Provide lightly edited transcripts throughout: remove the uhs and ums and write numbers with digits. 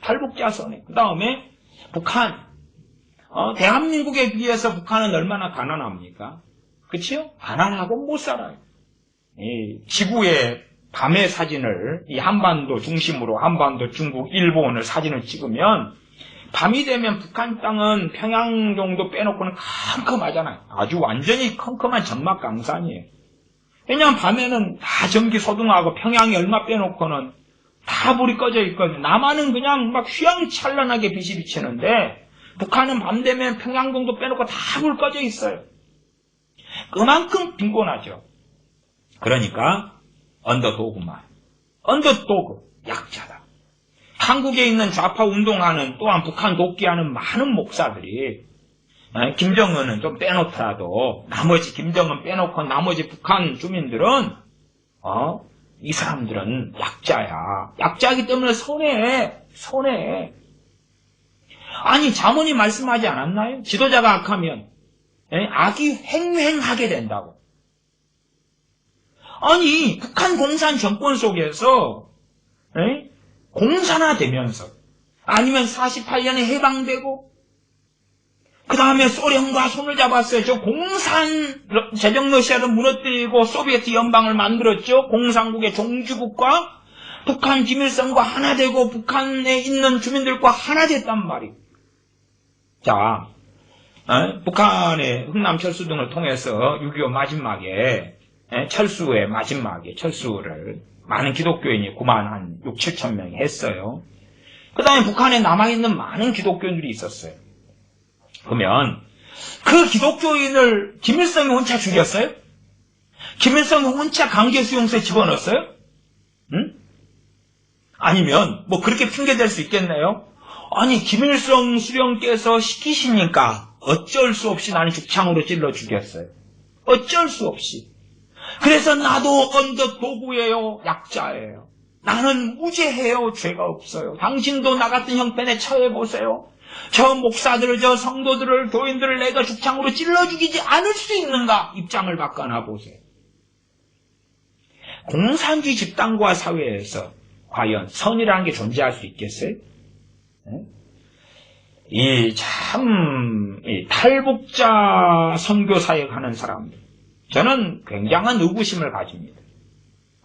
탈북자 선해. 그 다음에 북한. 대한민국에 비해서 북한은 얼마나 가난합니까? 그치요? 가난하고 못 살아요. 이 지구의 밤의 사진을, 이 한반도 중심으로 한반도, 중국, 일본을 사진을 찍으면 밤이 되면 북한 땅은 평양 정도 빼놓고는 컴컴하잖아요. 아주 완전히 컴컴한 점막 강산이에요. 왜냐하면 밤에는 다 전기 소등하고 평양이 얼마 빼놓고는 다 불이 꺼져 있거든요. 남한은 그냥 막 휘황찬란하게 빛이 비치는데 북한은 밤 되면 평양 정도 빼놓고 다 불 꺼져 있어요. 그만큼 빈곤하죠. 그러니까 언더도그만. 언더도그, 약자다. 한국에 있는 좌파 운동하는 또한 북한 돕기하는 많은 목사들이 김정은은 좀 빼놓더라도 나머지 김정은 빼놓고 나머지 북한 주민들은 이 사람들은 약자야. 약자이기 때문에 손해. 아니 자문이 말씀하지 않았나요? 지도자가 악하면 악이 횡행하게 된다고. 아니 북한 공산 정권 속에서 공산화되면서 아니면 48년에 해방되고 그 다음에 소련과 손을 잡았어요. 저 공산 제정 러시아를 무너뜨리고 소비에트 연방을 만들었죠. 공산국의 종주국과 북한 김일성과 하나 되고 북한에 있는 주민들과 하나 됐단 말이에요. 자, 북한의 흥남 철수 등을 통해서 6.25 마지막에 철수의 마지막에 철수를 많은 기독교인이 9만 한 6, 7천 명이 했어요. 그 다음에 북한에 남아있는 많은 기독교인들이 있었어요. 그러면 그 기독교인을 김일성이 혼자 죽였어요? 김일성이 혼자 강제수용소에 집어넣었어요? 응? 아니면 뭐 그렇게 핑계댈 수 있겠네요. 아니 김일성 수령께서 시키시니까 어쩔 수 없이 나는 죽창으로 찔러 죽였어요. 어쩔 수 없이. 그래서 나도 언더도그예요. 약자예요. 나는 무죄해요. 죄가 없어요. 당신도 나 같은 형편에 처해보세요. 저 목사들을, 저 성도들을, 교인들을 내가 죽창으로 찔러 죽이지 않을 수 있는가? 입장을 바꿔놔 보세요. 공산주의 집단과 사회에서 과연 선이라는 게 존재할 수 있겠어요? 이 탈북자 선교사역 하는 사람들, 저는 굉장한 의구심을 가집니다.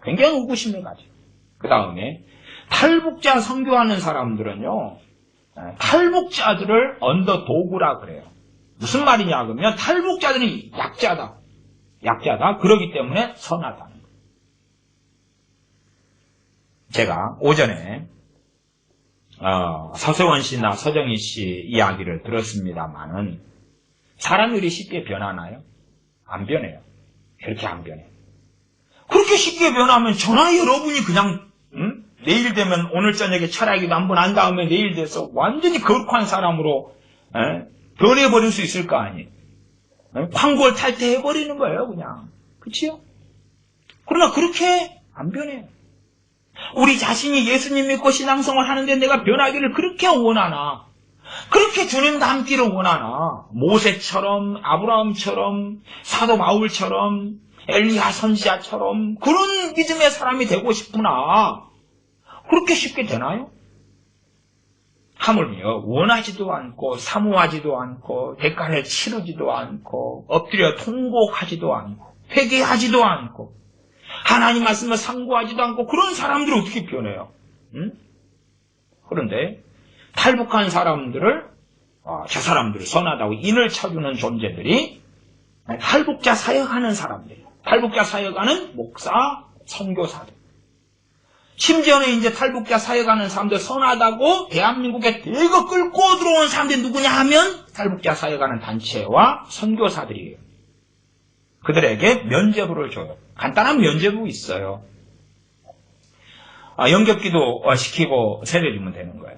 굉장히 의구심을 가져요. 그 다음에 탈북자 선교하는 사람들은요, 탈북자들을 언더도그라 그래요. 무슨 말이냐 그러면 탈북자들이 약자다. 그러기 때문에 선하다는 거예요. 제가 오전에 서세원 씨나 서정희 씨 이야기를 들었습니다만은 사람들이 쉽게 변하나요? 안 변해요. 그렇게 안 변해요. 그렇게 쉽게 변하면 저나 여러분이 그냥 내일 되면 오늘 저녁에 철학기도 한번 한 다음에 내일 돼서 완전히 거룩한 사람으로 변해버릴 수 있을 거 아니에요. 황골 탈퇴해버리는 거예요, 그냥. 그치요? 그러나 그렇게 안 변해요. 우리 자신이 예수님 믿고 신앙생활 하는데 내가 변하기를 그렇게 원하나? 그렇게 주님 닮기를 원하나? 모세처럼, 아브라함처럼, 사도 바울처럼, 엘리야 선지자처럼 그런 믿음의 사람이 되고 싶으나 그렇게 쉽게 되나요? 하물며 원하지도 않고 사모하지도 않고 대가를 치르지도 않고 엎드려 통곡하지도 않고 회개하지도 않고 하나님 말씀을 상고하지도 않고 그런 사람들을 어떻게 변해요? 그런데 탈북한 사람들을 저 사람들을 선하다고 인을 쳐주는 존재들이 탈북자 사역하는 사람들이에요. 탈북자 사역하는 목사, 선교사들. 심지어는 이제 탈북자 사역하는 사람들 선하다고 대한민국에 대거 끌고 들어온 사람들이 누구냐 하면 탈북자 사역하는 단체와 선교사들이에요. 그들에게 면죄부를 줘요. 간단한 면죄부 있어요. 영접기도 시키고 세례 주면 되는 거예요.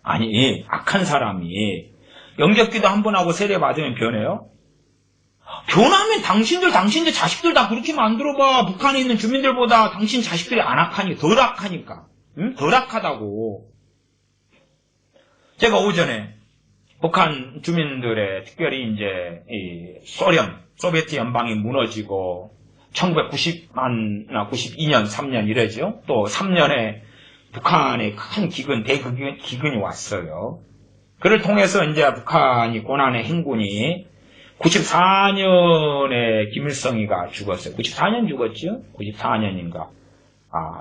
아니 악한 사람이 영접기도 한 번 하고 세례 받으면 변해요? 변하면 당신들 자식들 다 그렇게 만들어봐. 북한에 있는 주민들보다 당신 자식들이 안 악하니 덜 악하니까. 덜 악하다고. 제가 오전에 북한 주민들의 특별히 이제 이 소비에트 연방이 무너지고 1992년 3년 이래죠. 또 3년에 북한에 큰 대기근이 왔어요. 그를 통해서 이제 북한이 고난의 행군이 94년에 김일성이가 죽었어요. 94년 죽었죠? 94년인가?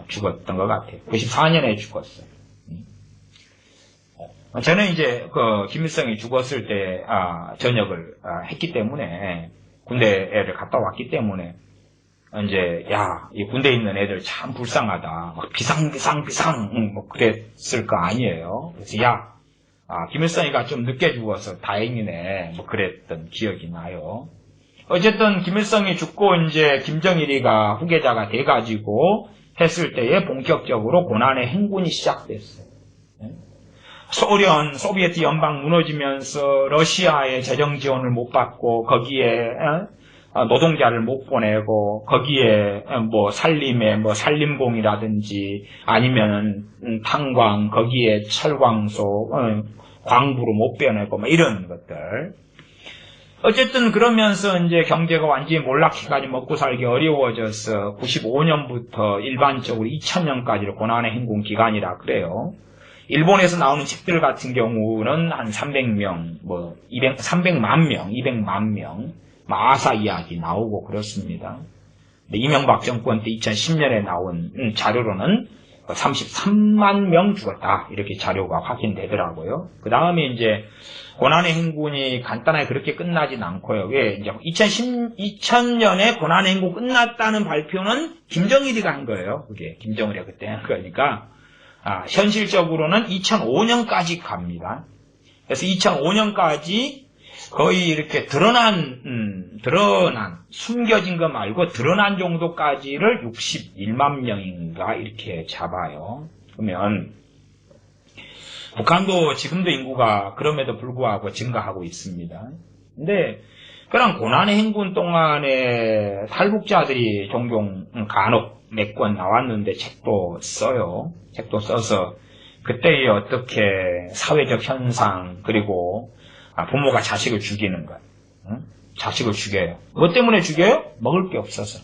죽었던 것 같아요. 94년에 죽었어요. 저는 이제 김일성이 죽었을 때 전역을 했기 때문에 군대를 갔다 왔기 때문에 이제 이 군대에 있는 애들 참 불쌍하다. 막 비상 뭐 그랬을 거 아니에요. 그래서 김일성이가 좀 늦게 죽어서 다행이네. 뭐 그랬던 기억이 나요. 어쨌든 김일성이 죽고 이제 김정일이가 후계자가 돼가지고 했을 때에 본격적으로 고난의 행군이 시작됐어요. 소비에트 연방 무너지면서 러시아의 재정 지원을 못 받고 거기에 노동자를 못 보내고 거기에 뭐 산림에 뭐 산림공이라든지 아니면 탄광 거기에 철광소 광부로 못 빼내고 뭐 이런 것들. 어쨌든 그러면서 이제 경제가 완전히 몰락해가지고 먹고 살기 어려워져서 95년부터 일반적으로 2000년까지를 고난의 행군 기간이라 그래요. 일본에서 나오는 책들 같은 경우는 한 300명, 300만 명, 200만 명, 아사 이야기 나오고 그렇습니다. 이명박 정권 때 2010년에 나온 자료로는 33만 명 죽었다. 이렇게 자료가 확인되더라고요. 그 다음에 이제 고난의 행군이 간단하게 그렇게 끝나진 않고요. 왜? 이제 2000년에 고난의 행군 끝났다는 발표는 김정일이가 한 거예요. 그게 김정일이 그때 한 거니까. 현실적으로는 2005년까지 갑니다. 그래서 2005년까지 거의 이렇게 숨겨진 거 말고 드러난 정도까지를 61만 명인가 이렇게 잡아요. 그러면 북한도 지금도 인구가 그럼에도 불구하고 증가하고 있습니다. 근데 그런 고난의 행군 동안에 탈북자들이 종종 간혹 몇 권 나왔는데 책도 써요. 책도 써서 그때의 어떻게 사회적 현상 그리고 부모가 자식을 죽이는 것. 자식을 죽여요. 뭐 때문에 죽여요? 먹을 게 없어서.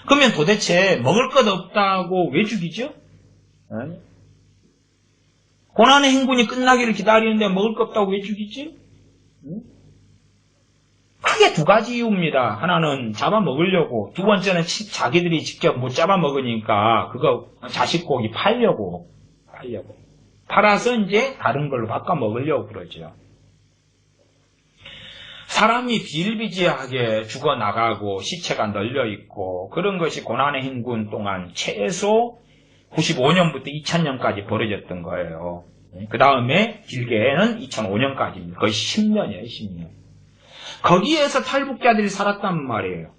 그러면 도대체 먹을 것 없다고 왜 죽이죠? 고난의 행군이 끝나기를 기다리는데 먹을 것 없다고 왜 죽이지? 크게 두 가지 이유입니다. 하나는 잡아먹으려고, 두 번째는 자기들이 직접 못 잡아먹으니까 그거 자식 고기 팔려고. 팔아서 이제 다른 걸로 바꿔 먹으려고 그러죠. 사람이 비일비재하게 죽어나가고 시체가 널려있고 그런 것이 고난의 행군 동안 최소 95년부터 2000년까지 벌어졌던 거예요. 그 다음에 길게는 2005년까지입니다. 거의 10년이에요. 10년. 거기에서 탈북자들이 살았단 말이에요.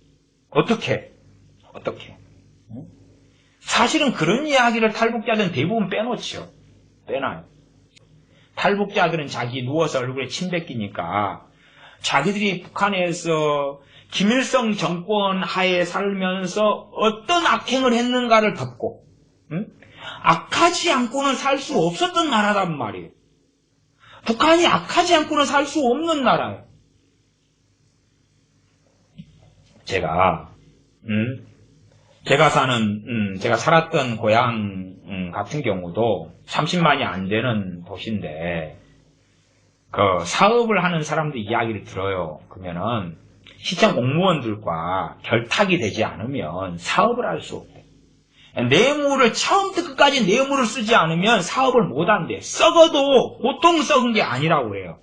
어떻게? 사실은 그런 이야기를 탈북자들은 대부분 빼놓죠. 빼놔요. 탈북자들은 자기 누워서 얼굴에 침 뱉기니까 자기들이 북한에서 김일성 정권 하에 살면서 어떤 악행을 했는가를 덮고 악하지 않고는 살 수 없었던 나라란 말이에요. 북한이 악하지 않고는 살 수 없는 나라예요. 제가 살았던 고향 같은 경우도 30만이 안 되는 도시인데, 사업을 하는 사람들 이야기를 들어요. 그러면은, 시청 공무원들과 결탁이 되지 않으면 사업을 할 수 없대. 뇌물을, 처음부터 끝까지 뇌물을 쓰지 않으면 사업을 못 한대. 썩어도 보통 썩은 게 아니라고 그래요.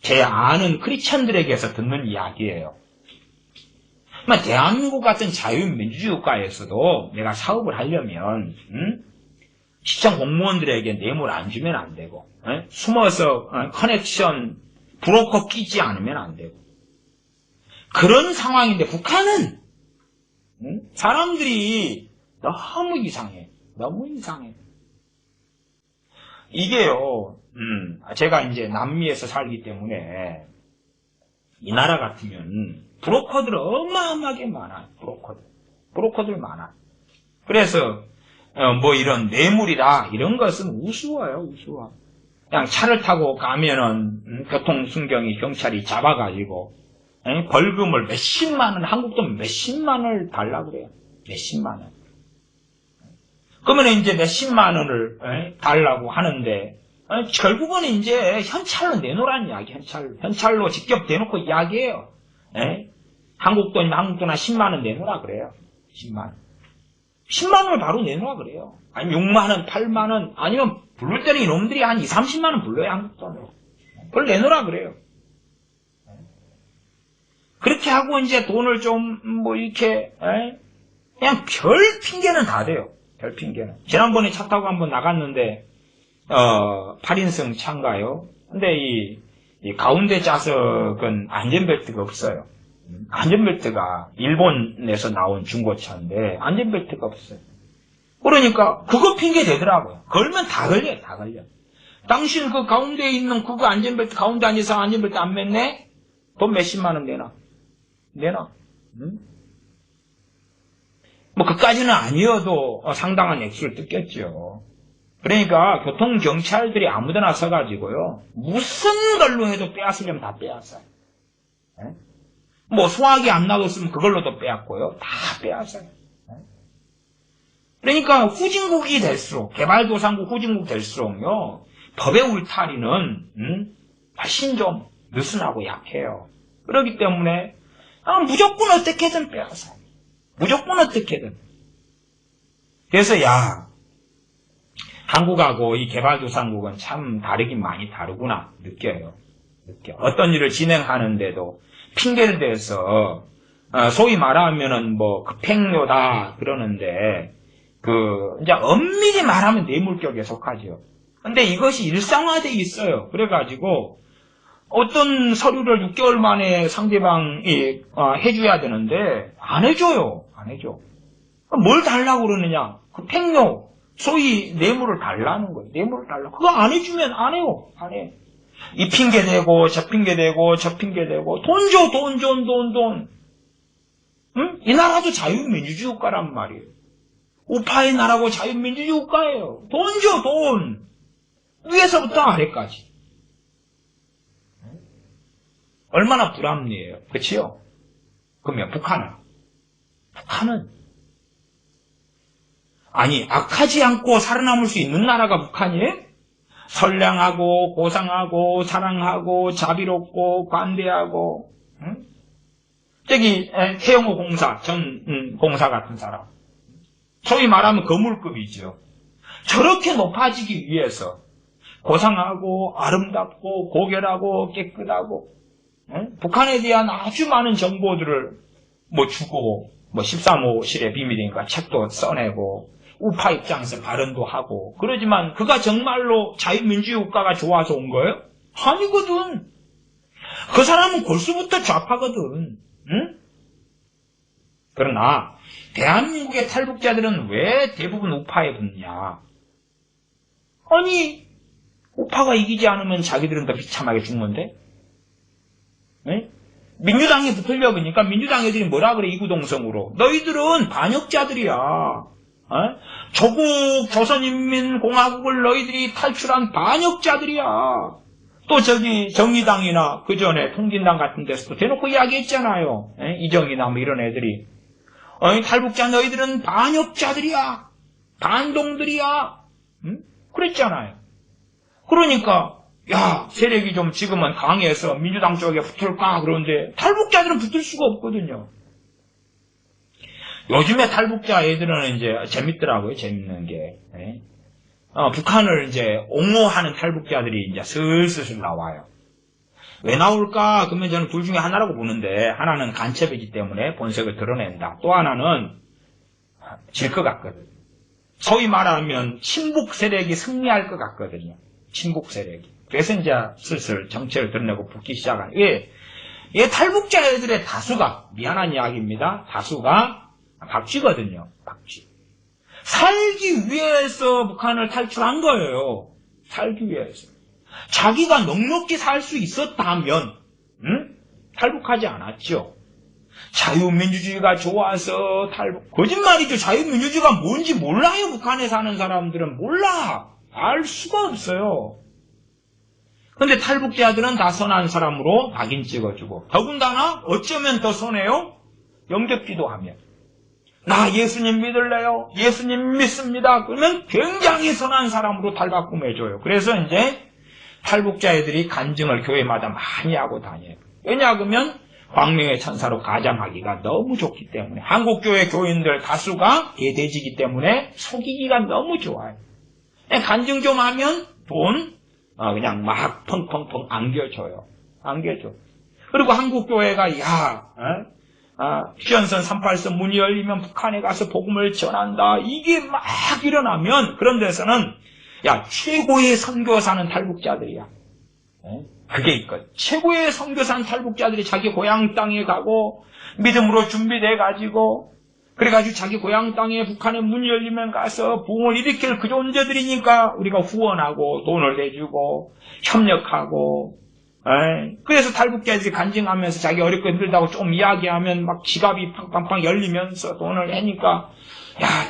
제 아는 크리스천들에게서 듣는 이야기예요. 대한민국 같은 자유민주주의 국가에서도 내가 사업을 하려면 시청 공무원들에게 뇌물 안 주면 안 되고 숨어서 커넥션 브로커 끼지 않으면 안 되고 그런 상황인데 북한은 사람들이 너무 이상해. 이게요. 제가 이제 남미에서 살기 때문에 이 나라 같으면 브로커들 어마어마하게 많아요. 브로커들 많아. 그래서 이런 뇌물이다 이런 것은 우스워요. 그냥 차를 타고 가면은 교통순경이 경찰이 잡아가지고 벌금을 몇십만 원, 한국 돈 몇십만 원을 달라 그래요. 몇십만 원. 그러면 이제 몇십만 원을 달라고 하는데 결국은 이제 현찰로 내놓으라는 이야기. 현찰로 직접 대놓고 이야기해요. 한국 돈이면 한국 돈 한 10만 원 내놓으라 그래요. 10만 원. 10만 원을 바로 내놓으라 그래요. 아니면 6만 원, 8만 원, 아니면 부를 때는 이놈들이 한 2, 30만 원 불러요, 한국 돈으로. 그걸 내놓으라 그래요. 그렇게 하고 이제 돈을 좀 이렇게 그냥 별 핑계는 다 돼요. 별 핑계는. 지난번에 차 타고 한번 나갔는데 8인승 차인가요? 근데 이 가운데 좌석은 안전벨트가 없어요. 안전벨트가 일본에서 나온 중고차인데 안전벨트가 없어요. 그러니까 그거 핑계 대더라고요. 걸면 다 걸려요. 다 걸려. 당신 그 가운데에 있는 그거 안전벨트 가운데 앉아서 안전벨트 안 맸네? 돈 몇십만 원 내놔. 응? 뭐 그까지는 아니어도 상당한 액수를 뜯겼죠. 그러니까 교통경찰들이 아무데나 서가지고요. 무슨 걸로 해도 빼앗으려면 다 빼앗아요. 뭐 소화기 안 놔뒀으면 그걸로도 빼앗고요. 다 빼앗아요. 그러니까 후진국이 될수록, 개발도상국 후진국 될수록요. 법의 울타리는 훨씬 좀 느슨하고 약해요. 그렇기 때문에 무조건 어떻게든 빼앗아요. 무조건 어떻게든. 그래서 한국하고 이 개발도상국은 참 다르긴 많이 다르구나 느껴요. 어떤 일을 진행하는데도 핑계를 대서 소위 말하면은 뭐 급행료다 그러는데 이제 엄밀히 말하면 뇌물격에 속하죠. 근데 이것이 일상화되어 있어요. 그래가지고 어떤 서류를 6개월 만에 상대방이 해줘야 되는데 안 해줘요. 안 해줘. 뭘 달라고 그러느냐? 급행료, 소위 뇌물을 달라는 거예요. 뇌물을 달라. 그거 안 해주면 안 해요. 안 해. 이 핑계 대고 저 핑계 대고 저 핑계 대고 돈 줘, 돈. 응? 이 나라도 자유민주주의 국가란 말이에요. 우파의 나라고 자유민주주의 국가예요. 돈 줘, 돈. 위에서부터 아래까지. 얼마나 불합리해요. 그치요? 그러면 북한은 아니 악하지 않고 살아남을 수 있는 나라가 북한이에요? 선량하고 고상하고 사랑하고 자비롭고 관대하고 응? 저기 태영호 공사 전 공사 같은 사람 소위 말하면 거물급이죠. 저렇게 높아지기 위해서 고상하고 아름답고 고결하고 깨끗하고 북한에 대한 아주 많은 정보들을 주고 13호실의 비밀이니까 책도 써내고 우파 입장에서 발언도 하고 그러지만 그가 정말로 자유민주주의 국가가 좋아서 온 거예요? 아니거든. 그 사람은 골수부터 좌파거든. 응? 그러나 대한민국의 탈북자들은 왜 대부분 우파에 붙냐? 아니 우파가 이기지 않으면 자기들은 더 비참하게 죽는데? 네? 민주당에 붙으려고 하니까 민주당 애들이 뭐라 그래 이구동성으로 너희들은 반역자들이야. 조국 조선인민공화국을 너희들이 탈출한 반역자들이야. 또 저기 정의당이나 그 전에 통진당 같은 데서도 대놓고 이야기했잖아요. 이정희나 뭐 이런 애들이 탈북자 너희들은 반역자들이야. 반동들이야. 그랬잖아요. 그러니까 세력이 좀 지금은 강해서 민주당 쪽에 붙을까 그런데 탈북자들은 붙을 수가 없거든요. 요즘에 탈북자 애들은 이제 재밌더라고요. 재밌는 게 북한을 이제 옹호하는 탈북자들이 이제 슬슬 나와요. 왜 나올까? 그러면 저는 둘 중에 하나라고 보는데 하나는 간첩이기 때문에 본색을 드러낸다. 또 하나는 질 것 같거든. 소위 말하면 친북 세력이 승리할 것 같거든요. 친북 세력이. 그래서 이제 슬슬 정체를 드러내고 붙기 시작한. 탈북자 애들의 다수가 미안한 이야기입니다. 다수가 박쥐거든요. 박쥐. 살기 위해서 북한을 탈출한 거예요. 살기 위해서. 자기가 넉넉히 살 수 있었다면 탈북하지 않았죠. 자유민주주의가 좋아서 탈북. 거짓말이죠. 자유민주주의가 뭔지 몰라요. 북한에 사는 사람들은 몰라. 알 수가 없어요. 근데 탈북자들은 다 선한 사람으로 낙인 찍어주고 더군다나 어쩌면 더 선해요. 영접기도 하면. 나 예수님 믿을래요? 예수님 믿습니다. 그러면 굉장히 선한 사람으로 탈바꿈해줘요. 그래서 이제 탈북자 애들이 간증을 교회마다 많이 하고 다녀요. 왜냐하면 광명의 천사로 가장하기가 너무 좋기 때문에, 한국교회 교인들 다수가 개돼지기 때문에 속이기가 너무 좋아요. 간증 좀 하면 돈 그냥 막 펑펑펑 안겨줘요. 안겨줘. 그리고 한국교회가 휴전선 38선 문이 열리면 북한에 가서 복음을 전한다. 이게 막 일어나면 그런 데서는 최고의 선교사는 탈북자들이야. 그게 있거든. 최고의 선교사는 탈북자들이 자기 고향 땅에 가고 믿음으로 준비돼가지고 그래가지고 자기 고향 땅에 북한의 문이 열리면 가서 부흥을 일으킬 그 존재들이니까 우리가 후원하고 돈을 내주고 협력하고. 그래서 탈북자들이 간증하면서 자기 어렵고 힘들다고 좀 이야기하면 막 지갑이 팡팡팡 열리면서 돈을 해니까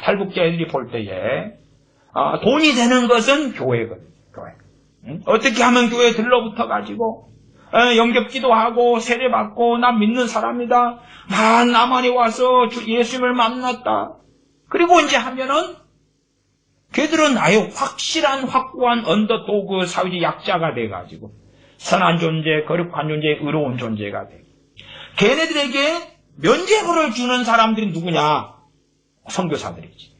탈북자들이 볼 때에 돈이 되는 것은 교회거든. 교회. 어떻게 하면 교회에 들러붙어가지고 영접기도 하고 세례받고 나 믿는 사람이다. 남한에 와서 예수님을 만났다. 그리고 이제 하면은 걔들은 아예 확실한 확고한 언더도그 사회적 약자가 돼가지고 선한 존재, 거룩한 존재, 의로운 존재가 돼. 걔네들에게 면죄부를 주는 사람들이 누구냐? 선교사들이지.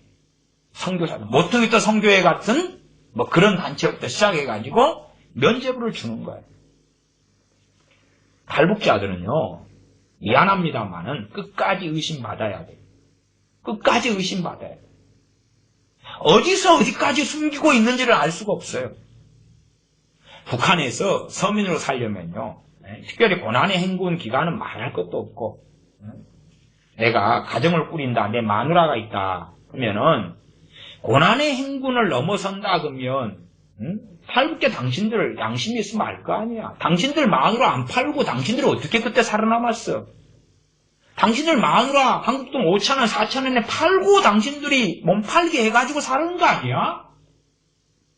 선교사들. 모퉁이터 선교회 같은 그런 단체부터 시작해가지고 면죄부를 주는 거예요. 탈북자들은요, 미안합니다만은 끝까지 의심받아야 돼요. 끝까지 의심받아야 돼요. 어디서 어디까지 숨기고 있는지를 알 수가 없어요. 북한에서 서민으로 살려면요, 특별히 고난의 행군 기간은 말할 것도 없고, 내가 가정을 꾸린다, 내 마누라가 있다, 그러면은, 고난의 행군을 넘어선다, 그러면, 탈북자 당신들 양심이 있으면 알 거 아니야. 당신들 마누라 안 팔고 당신들이 어떻게 그때 살아남았어? 당신들 마누라 한국돈 5,000원, 4,000원에 팔고 당신들이 몸 팔게 해가지고 사는 거 아니야?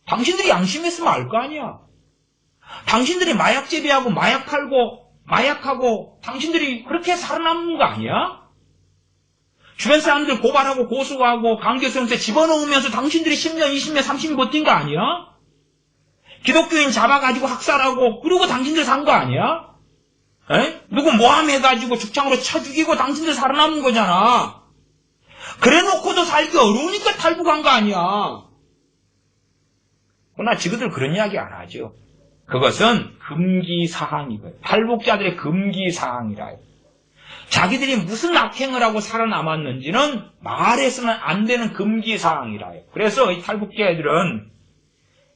당신들이 양심이 있으면 알 거 아니야. 당신들이 마약 재배하고 마약 팔고 마약하고 당신들이 그렇게 살아남는 거 아니야? 주변 사람들 고발하고 고소하고 강제수용소에 집어넣으면서 당신들이 10년, 20년, 30년 버틴 거 아니야? 기독교인 잡아가지고 학살하고 그러고 당신들 산 거 아니야? 누구 모함해가지고 죽창으로 쳐 죽이고 당신들 살아남은 거잖아. 그래놓고도 살기 어려우니까 탈북한 거 아니야. 그러나 지그들 그런 이야기 안 하죠. 그것은 금기사항이거든요. 탈북자들의 금기사항이라요. 자기들이 무슨 악행을 하고 살아남았는지는 말해서는 안 되는 금기사항이라요. 그래서 이 탈북자 애들은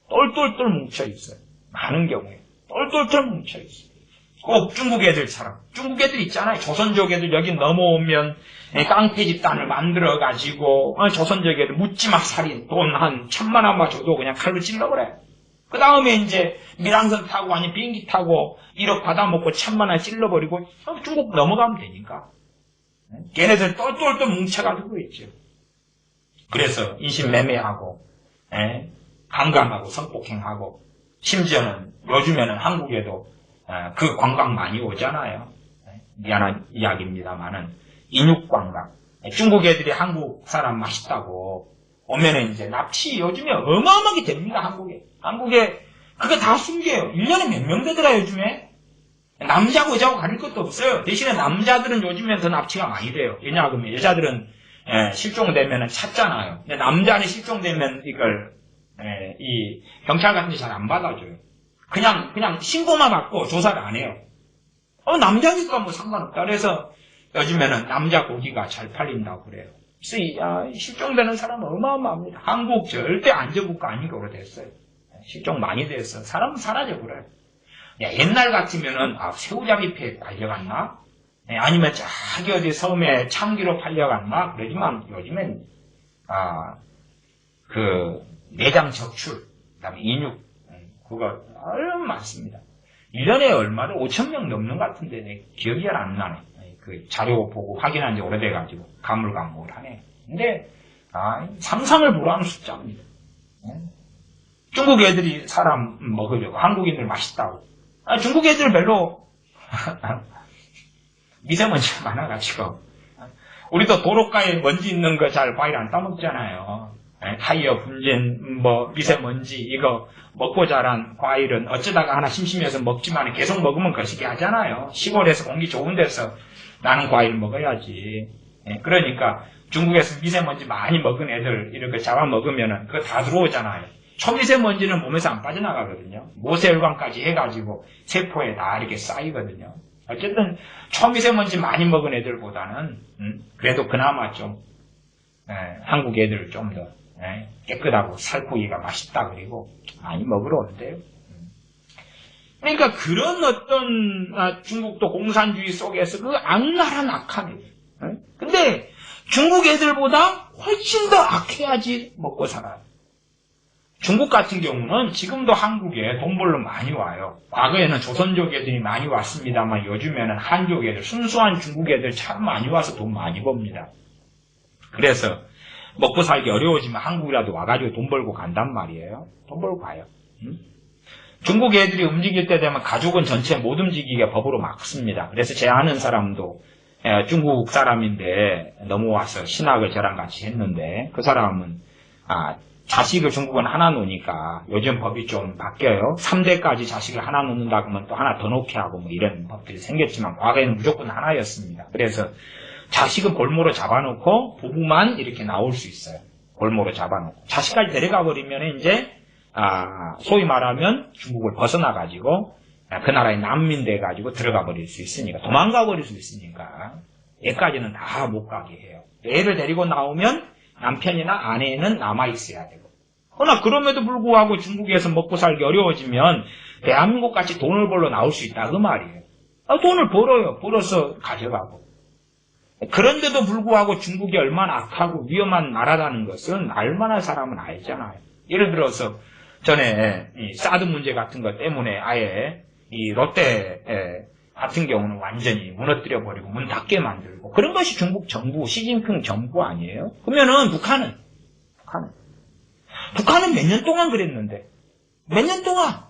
똘똘똘 뭉쳐있어요. 많은 경우에 똘똘똘 뭉쳐있어요. 꼭 중국 애들처럼. 중국 애들 있잖아요. 조선족 애들 여기 넘어오면 깡패 집단을 만들어가지고 조선족 애들 묻지마 살인 돈 한 1,000만 원만 줘도 그냥 칼로 찔러버려요. 그 다음에 이제 밀항선 타고 아니 비행기 타고 1억 받아먹고 1,000만 원 찔러버리고 중국 넘어가면 되니까. 걔네들 똘똘똘 뭉쳐가지고 있죠. 그래서 인신매매하고 강간하고 성폭행하고 심지어는 요즘에는 한국에도 그 관광 많이 오잖아요. 미안한 이야기입니다만은 인육관광. 중국 애들이 한국 사람 맛있다고 오면은 이제 납치 요즘에 어마어마하게 됩니다. 한국에 그거 다 숨겨요. 1년에 몇 명 되더라 요즘에. 남자고 여자고 가릴 것도 없어요. 대신에 남자들은 요즘엔 더 납치가 많이 돼요. 왜냐하면 여자들은 실종되면은 찾잖아요. 근데 남자는 실종되면 이걸 이 경찰 같은 데 잘 안 받아줘요. 그냥 신고만 받고 조사를 안 해요. 남자니까 뭐 상관없다. 그래서 요즘에는 남자 고기가 잘 팔린다고 그래요. 그래서 실종되는 사람은 어마어마합니다. 한국 절대 안전국가 아닌 게 오래됐어요. 실종 많이 됐어. 사람은 사라져 그래요. 옛날 같으면은 새우잡이패 팔려갔나? 아니면 저기 어디 섬에 참기로 팔려갔나? 그러지만 요즘엔 그 내장 적출, 그다음에 인육 그거 얼마나 많습니다. 1년에 얼마를 5,000명 넘는 것 같은데 내 기억이 잘 안 나네. 그 자료 보고 확인한 지 오래돼가지고 가물가물하네. 근데 상상을 불허하는 숫자입니다. 중국 애들이 사람 먹으려고 한국인들 맛있다고. 중국 애들 별로 미세먼지가 많아가지고 우리도 도로가에 먼지 있는 거 잘 과일 안 따먹잖아요. 타이어 분진, 미세먼지, 이거 먹고 자란 과일은 어쩌다가 하나 심심해서 먹지만 계속 먹으면 거시기 하잖아요. 시골에서 공기 좋은 데서 나는 과일 먹어야지. 그러니까 중국에서 미세먼지 많이 먹은 애들 이렇게 잡아먹으면은 그거 다 들어오잖아요. 초미세먼지는 몸에서 안 빠져나가거든요. 모세혈관까지 해가지고 세포에 다 이렇게 쌓이거든요. 어쨌든 초미세먼지 많이 먹은 애들보다는 그래도 그나마 좀 한국 애들 좀 더 깨끗하고 살코기가 맛있다 그리고 많이 먹으러 온대요. 그러니까 그런 어떤 중국도 공산주의 속에서 그 악랄한 악함이에요. 근데 중국 애들보다 훨씬 더 악해야지 먹고 살아요. 중국 같은 경우는 지금도 한국에 돈 벌러 많이 와요. 과거에는 조선족 애들이 많이 왔습니다만 요즘에는 한족 애들, 순수한 중국 애들 참 많이 와서 돈 많이 법니다. 그래서 먹고 살기 어려워지면 한국이라도 와가지고 돈 벌고 간단 말이에요. 돈 벌고 가요. 중국 애들이 움직일 때 되면 가족은 전체 못 움직이게 법으로 막습니다. 그래서 제 아는 사람도 중국 사람인데 넘어와서 신학을 저랑 같이 했는데 그 사람은 자식을 중국은 하나 놓으니까 요즘 법이 좀 바뀌어요. 3대까지 자식을 하나 놓는다 그러면 또 하나 더 놓게 하고 뭐 이런 법들이 생겼지만 과거에는 무조건 하나였습니다. 그래서 자식은 골모로 잡아놓고 부부만 이렇게 나올 수 있어요. 골모로 잡아놓고 자식까지 데려가 버리면 이제 소위 말하면 중국을 벗어나가지고 그 나라의 난민 돼가지고 들어가 버릴 수 있으니까 도망가 버릴 수 있으니까 얘까지는 다 못 가게 해요. 애를 데리고 나오면 남편이나 아내는 남아있어야 되고 그러나 그럼에도 불구하고 중국에서 먹고 살기 어려워지면 대한민국 같이 돈을 벌러 나올 수 있다 그 말이에요. 돈을 벌어요. 벌어서 가져가고 그런데도 불구하고 중국이 얼마나 악하고 위험한 나라라는 것은 알만한 사람은 알잖아요. 예를 들어서 전에 이 사드 문제 같은 것 때문에 아예 이 롯데 같은 경우는 완전히 무너뜨려 버리고 문 닫게 만들고 그런 것이 중국 정부, 시진핑 정부 아니에요? 그러면은 북한은 몇 년 동안 그랬는데 몇 년 동안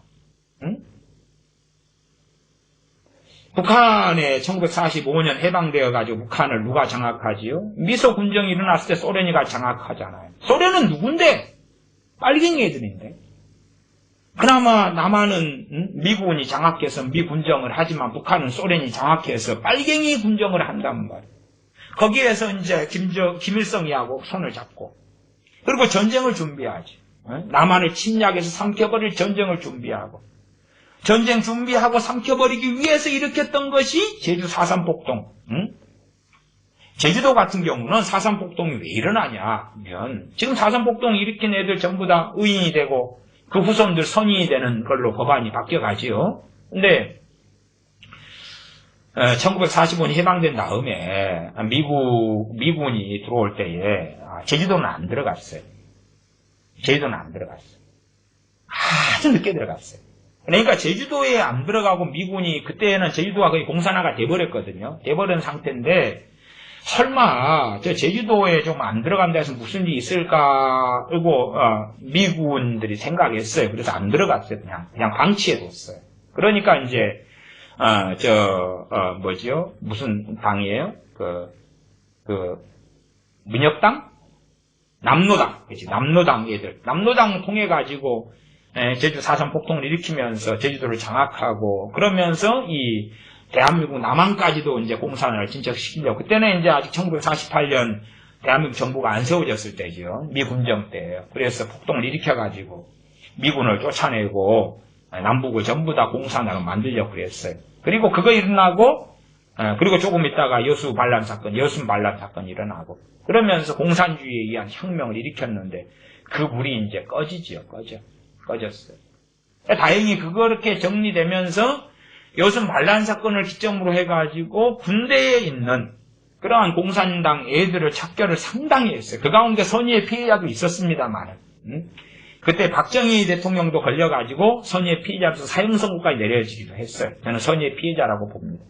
북한에 1945년 해방되어가지고 북한을 누가 장악하지요? 미소 군정이 일어났을 때 소련이가 장악하잖아요. 소련은 누군데? 빨갱이 애들인데. 그나마 남한은 미군이 장악해서 미군정을 하지만 북한은 소련이 장악해서 빨갱이 군정을 한단 말이에요. 거기에서 이제 김일성이하고 손을 잡고 그리고 전쟁을 준비하지. 남한을 침략해서 삼켜버릴 전쟁을 준비하고 전쟁 준비하고 삼켜버리기 위해서 일으켰던 것이 제주 4.3폭동. 제주도 같은 경우는 4.3폭동이 왜 일어나냐 하면 지금 4.3폭동 일으킨 애들 전부 다 의인이 되고 그 후손들 선인이 되는 걸로 법안이 바뀌어가지요. 근데 1945년 해방된 다음에 미군이 들어올 때에 제주도는 안 들어갔어요. 제주도는 안 들어갔어요. 아주 늦게 들어갔어요. 그러니까 제주도에 안 들어가고 미군이 그때는 제주도가 거의 공산화가 돼버렸거든요. 돼버린 상태인데 설마 저 제주도에 좀 안 들어간다 해서 무슨 일이 있을까 그리고 미군들이 생각했어요. 그래서 안 들어갔어요. 그냥 방치해뒀어요. 그러니까 이제 뭐지요? 무슨 당이에요? 민혁당? 남로당. 그치 남로당 애들. 남로당 통해 가지고 제주 4.3 폭동을 일으키면서 제주도를 장악하고 그러면서 이 대한민국 남한까지도 이제 공산화를 진척시키려고 그때는 이제 아직 1948년 대한민국 정부가 안 세워졌을 때죠. 미군정 때예요. 그래서 폭동을 일으켜가지고 미군을 쫓아내고 남북을 전부 다 공산화로 만들려고 그랬어요. 그리고 그거 일어나고 그리고 조금 있다가 여순 반란 사건이 일어나고 그러면서 공산주의에 의한 혁명을 일으켰는데 그 불이 이제 꺼졌어요. 다행히 그렇게 정리되면서 여순 반란 사건을 기점으로 해가지고 군대에 있는 그러한 공산당 애들을 척결을 상당히 했어요. 그 가운데 선의의 피해자도 있었습니다만 그때 박정희 대통령도 걸려가지고 선의의 피해자로서 사형 선고까지 내려지기도 했어요. 저는 선의의 피해자라고 봅니다.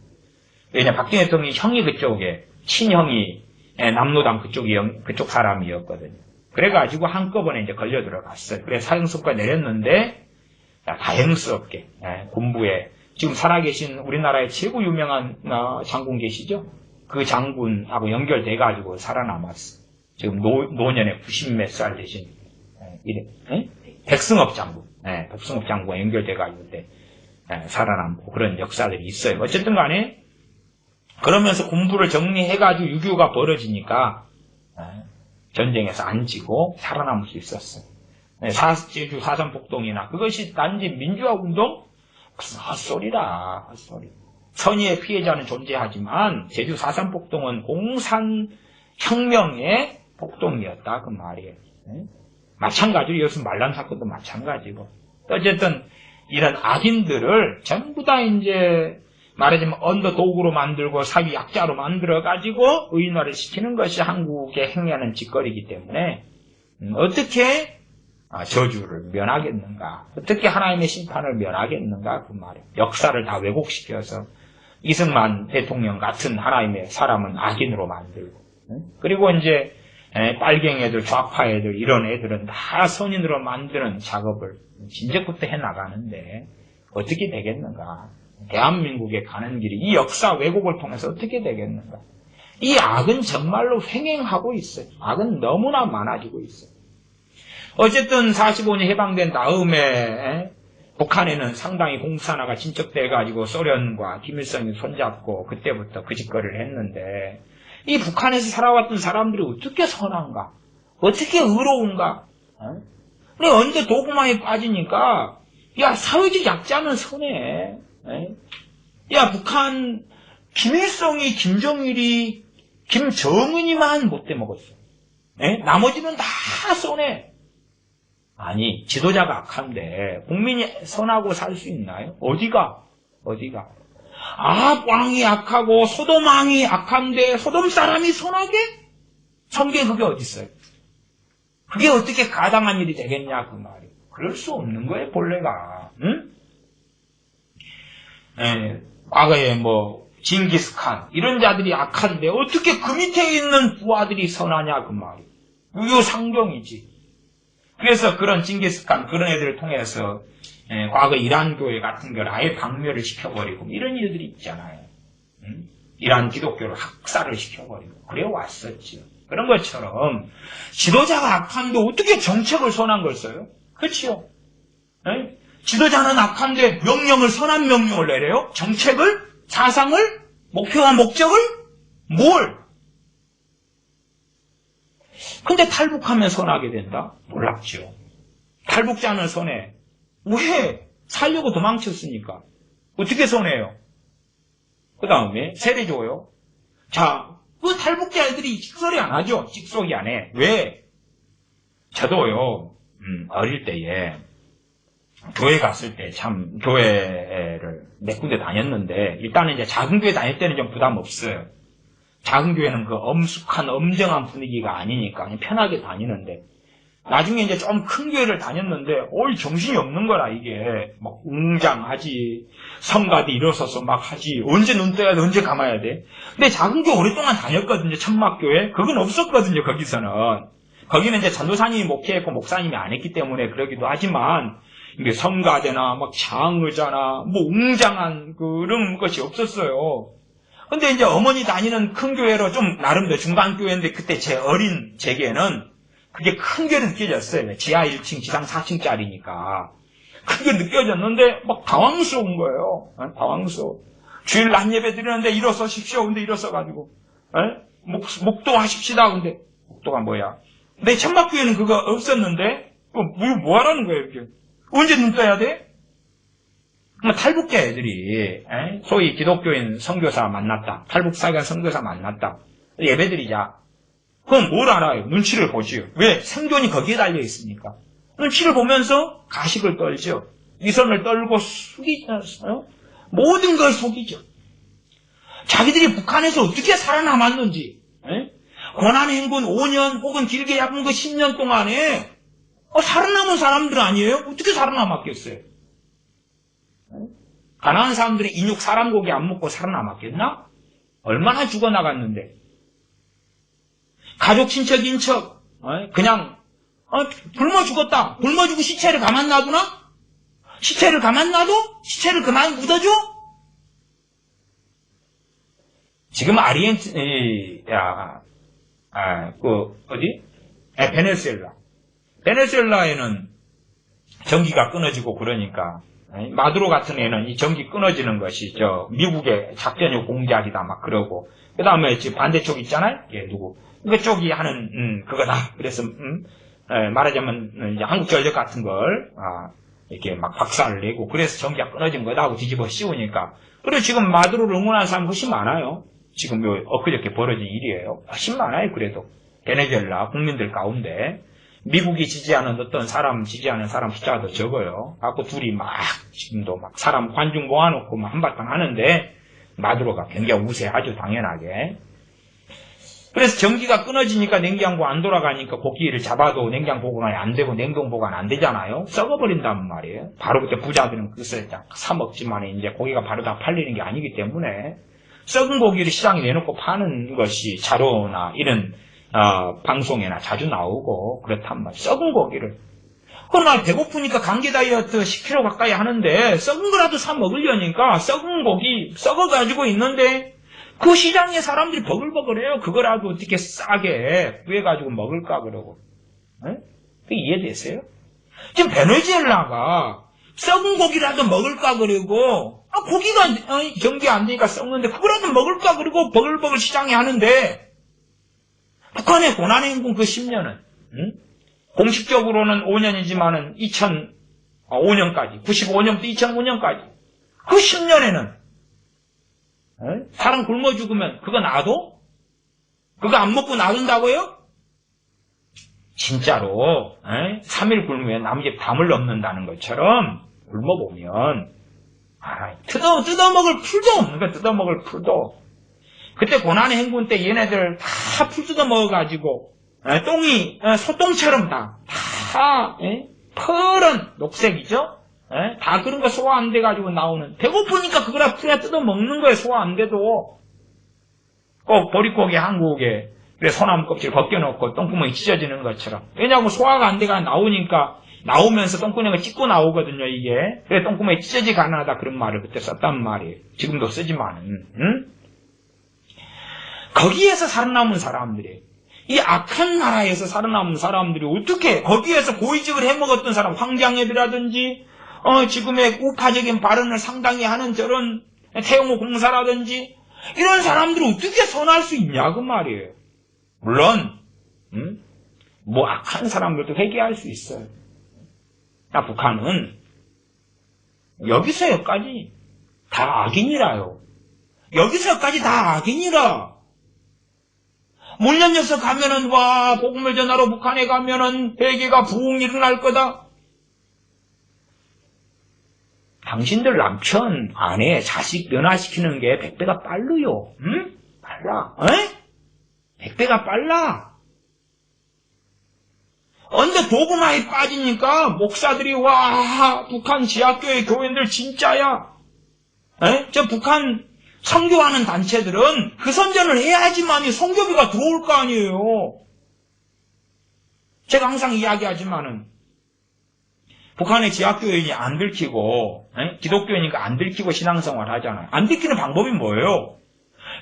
왜냐 박정희 대통령이 형이 그쪽에 친형이 남로당 그쪽 사람이었거든요. 그래가지고 한꺼번에 이제 걸려 들어갔어요. 그래서 사형 선고까지 내렸는데 다행스럽게 군부에 지금 살아계신 우리나라의 최고 유명한 장군 계시죠? 그 장군하고 연결돼가지고 살아남았어. 지금 노년에 90몇 살 되신, 백승업 장군. 백승업 장군과 연결돼가지고 살아남고 그런 역사들이 있어요. 어쨌든 간에, 그러면서 군부를 정리해가지고 6.25가 벌어지니까, 전쟁에서 안 지고 살아남을 수 있었어요. 제주 4.3 폭동이나 그것이 단지 민주화 운동? 무슨 헛소리다, 헛소리. 선의의 피해자는 존재하지만 제주 4.3 폭동은 공산혁명의 폭동이었다 그 말이에요. 마찬가지로 이것은 말란 사건도 마찬가지고. 어쨌든 이런 악인들을 전부 다 이제 말하자면 언더도그로 만들고 사회 약자로 만들어가지고 의인화를 시키는 것이 한국의 행하는 짓거리이기 때문에 어떻게 저주를 면하겠는가, 어떻게 하나님의 심판을 면하겠는가 그 말이에요. 역사를 다 왜곡시켜서 이승만 대통령 같은 하나님의 사람은 악인으로 만들고, 그리고 이제 빨갱이 애들, 좌파 애들 이런 애들은 다 선인으로 만드는 작업을 진작부터 해나가는데 어떻게 되겠는가. 대한민국에 가는 길이 이 역사 왜곡을 통해서 어떻게 되겠는가. 이 악은 정말로 횡행하고 있어요. 악은 너무나 많아지고 있어요. 어쨌든 45년 해방된 다음에 북한에는 상당히 공산화가 진척돼가지고 소련과 김일성이 손잡고 그때부터 그 짓거리를 했는데 이 북한에서 살아왔던 사람들이 어떻게 선한가? 어떻게 의로운가? 근데 언제 도구마에 빠지니까 야 사회적 약자는 선해. 야 북한 김일성이 김정일이 김정은이만 못돼 먹었어. 나머지는 다 선해. 아니 지도자가 악한데 국민이 선하고 살 수 있나요? 어디가? 왕이 악하고 소돔왕이 악한데 소돔 사람이 선하게? 성경에 그게 어디 있어요? 그게 어떻게 가당한 일이 되겠냐 그 말이에요. 그럴 수 없는 거예요 본래가. 응? 과거에 징기스칸 이런 자들이 악한데 어떻게 그 밑에 있는 부하들이 선하냐 그 말이에요. 이거 상종이지. 그래서 그런 징기스칸 그런 애들을 통해서 과거 이란 교회 같은 걸 아예 박멸을 시켜버리고 이런 일들이 있잖아요. 이란 기독교를 학살을 시켜버리고 그래 왔었죠. 그런 것처럼 지도자가 악한데 어떻게 정책을 선한 걸 써요? 그렇지요. 지도자는 악한데 선한 명령을 내려요? 정책을? 사상을? 목표와 목적을? 뭘? 근데 탈북하면 선하게 된다? 놀랍죠. 탈북자는 선해. 왜? 살려고 도망쳤으니까. 어떻게 선해요? 그 다음에 세례 줘요. 자, 그 탈북자들이 찍소리 안 하죠? 찍소리 안 해. 왜? 저도요, 어릴 때에 교회 갔을 때 참 교회를 몇 군데 다녔는데 일단은 이제 작은 교회 다닐 때는 좀 부담 없어요. 작은 교회는 그 엄숙한 엄정한 분위기가 아니니까 그냥 편하게 다니는데 나중에 이제 좀 큰 교회를 다녔는데 정신이 없는 거라 이게 막 웅장하지 성가대 일어서서 막 하지 언제 눈 떠야 돼 언제 감아야 돼. 근데 작은 교회 오랫동안 다녔거든요. 천막교회 그건 없었거든요. 거기는 이제 전도사님이 목회했고 목사님이 안 했기 때문에 그러기도 하지만 이게 성가대나 막 장의자나 웅장한 그런 것이 없었어요. 근데 이제 어머니 다니는 큰 교회로 좀 나름대로 중간 교회인데 그때 제게는 그게 큰 교회로 느껴졌어요. 지하 1층, 지상 4층짜리니까. 크게 느껴졌는데 막 당황스러운 거예요. 당황스러워. 주일 낮 예배 드리는데 일어서십시오. 근데 일어서가지고 목도하십시다. 근데 목도가 뭐야? 내 천막교회는 그거 없었는데 뭐 하라는 거예요 이렇게. 언제 눈 떠야 돼? 탈북자 애들이 소위 기독교인 선교사 만났다. 탈북사관 선교사 만났다. 예배드리자. 그럼 뭘 알아요? 눈치를 보지요. 왜? 생존이 거기에 달려있으니까. 눈치를 보면서 가식을 떨죠. 위선을 떨고 속이잖아요. 모든 걸 속이죠. 자기들이 북한에서 어떻게 살아남았는지 고난행군 5년 혹은 길게 얇은 거 10년 동안에 살아남은 사람들 아니에요? 어떻게 살아남았겠어요? 가난한 사람들이 인육 사람 고기 안 먹고 살아남았겠나? 얼마나 죽어나갔는데. 가족 친척 인척 그냥 굶어 죽었다. 굶어 죽고 시체를 가만 놔두나? 시체를 가만 놔둬? 시체를 그만 묻어줘? 지금 베네수엘라에는 전기가 끊어지고 그러니까, 마두로 같은 애는 이 전기 끊어지는 것이 미국의 작전이 공작이다 막 그러고, 그 다음에 지금 반대쪽 있잖아요? 그쪽이 하는, 그거다. 그래서, 말하자면, 이제 한국전력 같은 걸, 이렇게 막 박살을 내고, 그래서 전기가 끊어진 거다 하고 뒤집어 씌우니까. 그래서 지금 마두로를 응원하는 사람 훨씬 많아요. 지금 엊그저께 벌어진 일이에요. 훨씬 많아요, 그래도. 베네수엘라 국민들 가운데. 미국이 지지하는 지지하는 사람 숫자가 더 적어요. 갖고 둘이 지금도 사람 관중 모아놓고 한바탕 하는데, 마두로가 굉장히 우세, 아주 당연하게. 그래서 전기가 끊어지니까 냉장고 안 돌아가니까 고기를 잡아도 냉장 보관이 안 되고 냉동 보관 안 되잖아요. 썩어버린단 말이에요. 바로 그때 부자들은 그것을 사 먹지만 이제 고기가 바로 다 팔리는 게 아니기 때문에 썩은 고기를 시장에 내놓고 파는 것이 자료나 이런 방송에나 자주 나오고 그렇단 말이에요. 썩은 고기를. 그러나 배고프니까 감기 다이어트 10kg 가까이 하는데 썩은 거라도 사 먹으려니까 썩은 고기 썩어가지고 있는데 그 시장에 사람들이 버글버글해요. 그거라도 어떻게 싸게 구해가지고 먹을까 그러고. 그게 이해되세요? 지금 베네수엘라가 썩은 고기라도 먹을까 그러고 고기가 전기 안 되니까 썩는데 그거라도 먹을까 그러고 버글버글 시장에 하는데 북한의 고난행군 그 10년은 공식적으로는 5년이지만은 2005년까지 95년부터 2005년까지 그 10년에는 사람 굶어 죽으면 그거 놔둬? 그거 안 먹고 놔둔다고요? 진짜로 3일 굶으면 남의 집 담을 넘는다는 것처럼 굶어보면 뜯어먹을 풀도 없는 거야. 뜯어먹을 풀도. 그때 고난의 행군 때 얘네들 다 풀 뜯어먹어가지고 똥이 소똥처럼 다 푸른 녹색이죠? 다 그런 거 소화 안 돼가지고 나오는. 배고프니까 그거라 풀에 뜯어 먹는 거예요. 소화 안 돼도. 꼭 보릿고개 한국에 그래 소나무 껍질 벗겨놓고 똥구멍이 찢어지는 것처럼. 왜냐하면 소화가 안 돼가 나오니까 나오면서 똥구멍을 찢고 나오거든요. 이게. 그래 똥구멍이 찢어지 가능하다 그런 말을 그때 썼단 말이에요. 지금도 쓰지만은. 거기에서 살아남은 사람들이 이 악한 나라에서 살아남은 사람들이 어떻게 거기에서 고위직을 해먹었던 사람 황장엽이라든지 지금의 우파적인 발언을 상당히 하는 저런 태영호 공사라든지 이런 사람들을 어떻게 선할 수 있냐 그 말이에요. 물론 악한 사람들도 회개할 수 있어요. 북한은 여기서 여기까지 다 악인이라요. 여기서 여기까지 다 악인이라. 물려녀서 가면은 복음을 전하러 북한에 가면은 회개가 부흥 일어날 거다. 당신들 남편, 아내, 자식 변화시키는 게 100배가 빠르요. 응? 빨라. 100배가 빨라. 언제 도구마에 빠지니까 목사들이 북한 지하교회 교인들 진짜야. 저 북한 선교하는 단체들은 그 선전을 해야지만이 선교비가 들어올 거 아니에요. 제가 항상 이야기하지만은 북한의 지하교인이 안 들키고 기독교인이니까 안 들키고 신앙생활 하잖아요. 안 들키는 방법이 뭐예요?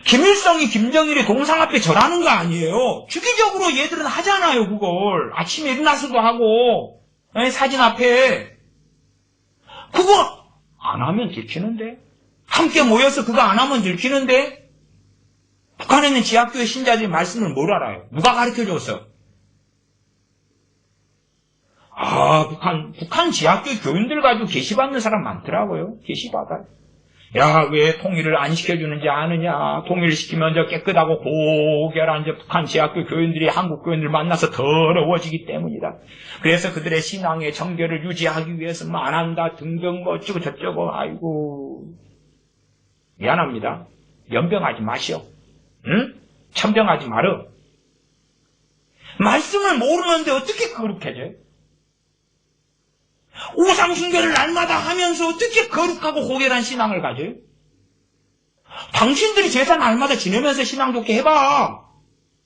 김일성이 김정일이 동상 앞에 절하는 거 아니에요. 주기적으로 얘들은 하잖아요. 그걸 아침에 일어나서도 하고 사진 앞에 그거 안 하면 들키는데 함께 모여서 그거 안 하면 들키는데 북한에 있는 지하교회 신자들이 말씀을 뭘 알아요? 누가 가르쳐줬어? 북한 지하교회 교인들 가지고 계시받는 사람 많더라고요. 계시받아요. 야, 왜 통일을 안 시켜주는지 아느냐? 통일을 시키면 깨끗하고 고결한 북한 지하교회 교인들이 한국 교인들 만나서 더러워지기 때문이다. 그래서 그들의 신앙의 정결을 유지하기 위해서 안 한다. 등등 어쩌고 저쩌고. 아이고. 미안합니다. 연병하지 마시오. 응? 천병하지 마라. 말씀을 모르는데 어떻게 그렇게 돼? 우상숭배를 날마다 하면서 어떻게 거룩하고 고결한 신앙을 가져요? 당신들이 제사 날마다 지내면서 신앙 좋게 해봐.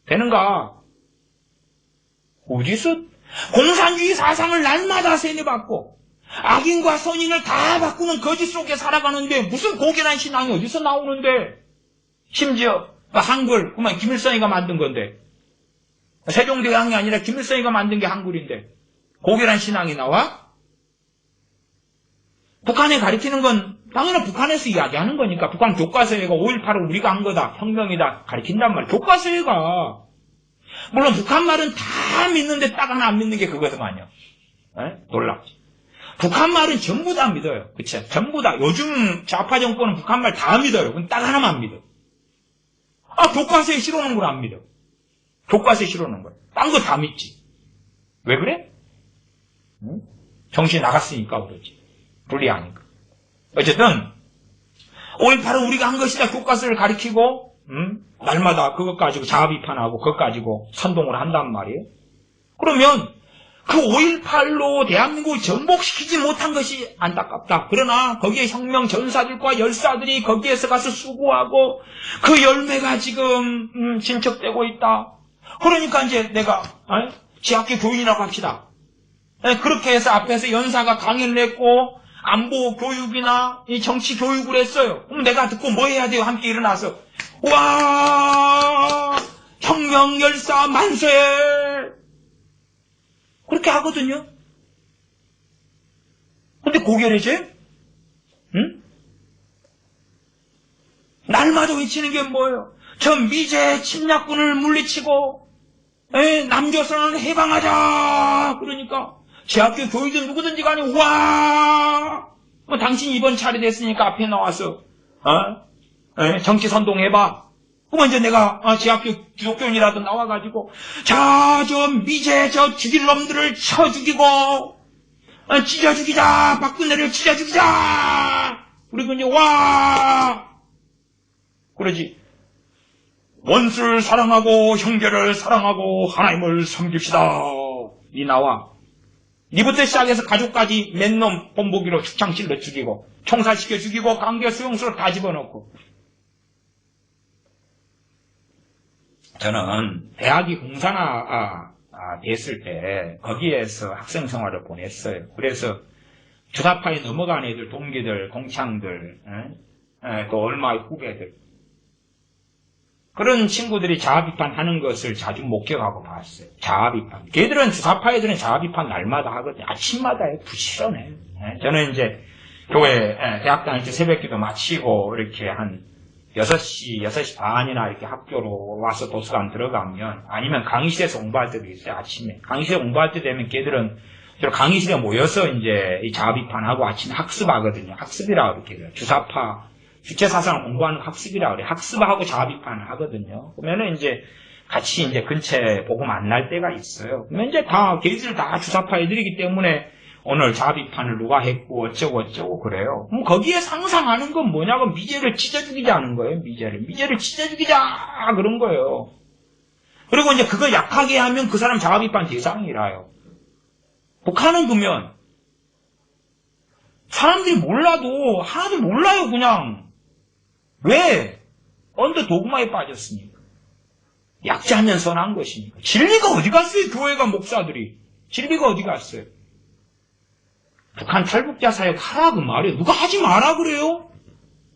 되는가? 어디서 공산주의 사상을 날마다 세뇌받고 악인과 선인을 다 바꾸는 거짓 속에 살아가는데 무슨 고결한 신앙이 어디서 나오는데? 심지어 한글, 그만 김일성이가 만든 건데. 세종대왕이 아니라 김일성이가 만든 게 한글인데. 고결한 신앙이 나와? 북한에 가리키는 건 당연히 북한에서 이야기하는 거니까. 북한 교과서에가 5.18을 우리가 한 거다, 혁명이다 가리킨단 말이야. 교과서에가. 물론 북한 말은 다 믿는데 딱 하나 안 믿는 게 그거더만요. 놀랍지. 북한 말은 전부 다 믿어요. 그치? 전부 다. 요즘 좌파 정권은 북한 말 다 믿어요. 그건 딱 하나만 믿어. 교과서에 실어놓은 걸 안 믿어. 교과서에 실어놓은 걸. 딴 거 다 믿지. 왜 그래? 응? 정신이 나갔으니까 그러지. 불리하니까. 어쨌든 5.18은 우리가 한 것이다 교과서를 가리키고 날마다 그것 가지고 자아 비판하고 그것 가지고 선동을 한단 말이에요. 그러면 그 5.18로 대한민국을 전복시키지 못한 것이 안타깝다. 그러나 거기에 혁명 전사들과 열사들이 거기에서 가서 수고하고 그 열매가 지금 진척되고 있다. 그러니까 이제 내가 지학교 교인이라고 합시다. 그렇게 해서 앞에서 연사가 강연을 했고 안보 교육이나 이 정치 교육을 했어요. 그럼 내가 듣고 뭐 해야 돼요? 함께 일어나서 와 혁명 열사 만세 그렇게 하거든요. 근데 고결해져요? 응? 날마다 외치는 게 뭐예요? 저 미제 침략군을 물리치고 남조선을 해방하자. 그러니까 제 학교 교육은 누구든지 간에 와 당신이 이번 차례 됐으니까 앞에 나와서 정치 선동해봐. 그러면 이제 내가 제 학교 기독교인이라도 나와가지고 자, 저 미제 저 죽일 놈들을 쳐 죽이고 찢어 죽이자. 박근혜를 찢어 죽이자. 그리고 이제 와 그러지. 원수를 사랑하고 형제를 사랑하고 하나님을 섬깁시다. 이 나와. 니부터 시작해서 가족까지 맨놈 본보기로 축창실로 죽이고 총살시켜 죽이고 강제 수용소로 다 집어넣고. 저는 대학이 공산화 됐을 때 거기에서 학생 생활을 보냈어요. 그래서 주사파에 넘어간 애들, 동기들, 동창들, 또 얼마의 후배들 그런 친구들이 자아비판하는 것을 자주 목격하고 봤어요. 자아비판. 걔들은 주사파 애들은 자아비판 날마다 하거든요. 아침마다 해. 부지런해. 저는 이제 교회 대학 다닐 때 새벽기도 마치고 이렇게 한 6시, 6시 반이나 이렇게 학교로 와서 도서관 들어가면 아니면 강의실에서 공부할 때도 있어요. 아침에. 강의실에 공부할 때 되면 걔들은 강의실에 모여서 이제 이 자아비판하고 아침에 학습하거든요. 학습이라고 이렇게 해요. 주사파 주체사상을 공부하는 학습이라고 그래. 학습하고 자아비판을 하거든요. 그러면은 이제 같이 이제 근처에 보고 만날 때가 있어요. 그러면 이제 걔들 다 주사파 애들이기 때문에 오늘 자아비판을 누가 했고 어쩌고 그래요. 그럼 거기에 상상하는 건 뭐냐고 미제를 찢어 죽이자는 거예요. 미제를 찢어 죽이자 그런 거예요. 그리고 이제 그거 약하게 하면 그 사람 자아비판 대상이라요. 북한은 보면 사람들이 몰라도 하나도 몰라요. 그냥 왜? 언더 도그마에 빠졌으니까. 약자면 선한 것이니까. 진리가 어디 갔어요? 교회가 목사들이. 진리가 어디 갔어요? 북한 탈북자 사역 하라고 말이에요. 누가 하지 마라 그래요?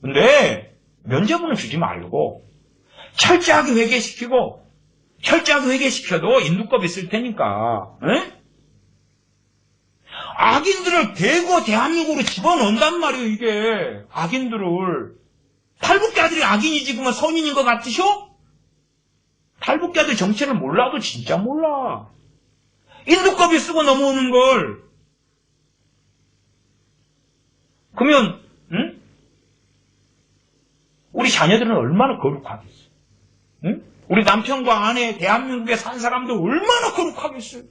근데 면죄부는 주지 말고 철저하게 회개시키고 철저하게 회개시켜도 인두법 있을 테니까 악인들을 대거 대한민국으로 집어넣는단 말이에요. 이게 악인들을. 탈북자들이 악인이지 그러면 선인인 것 같으셔? 탈북자들 정체를 몰라도 진짜 몰라. 인두법이 쓰고 넘어오는 걸. 그러면 우리 자녀들은 얼마나 거룩하겠어요? 우리 남편과 아내 대한민국에 산 사람들 얼마나 거룩하겠어요?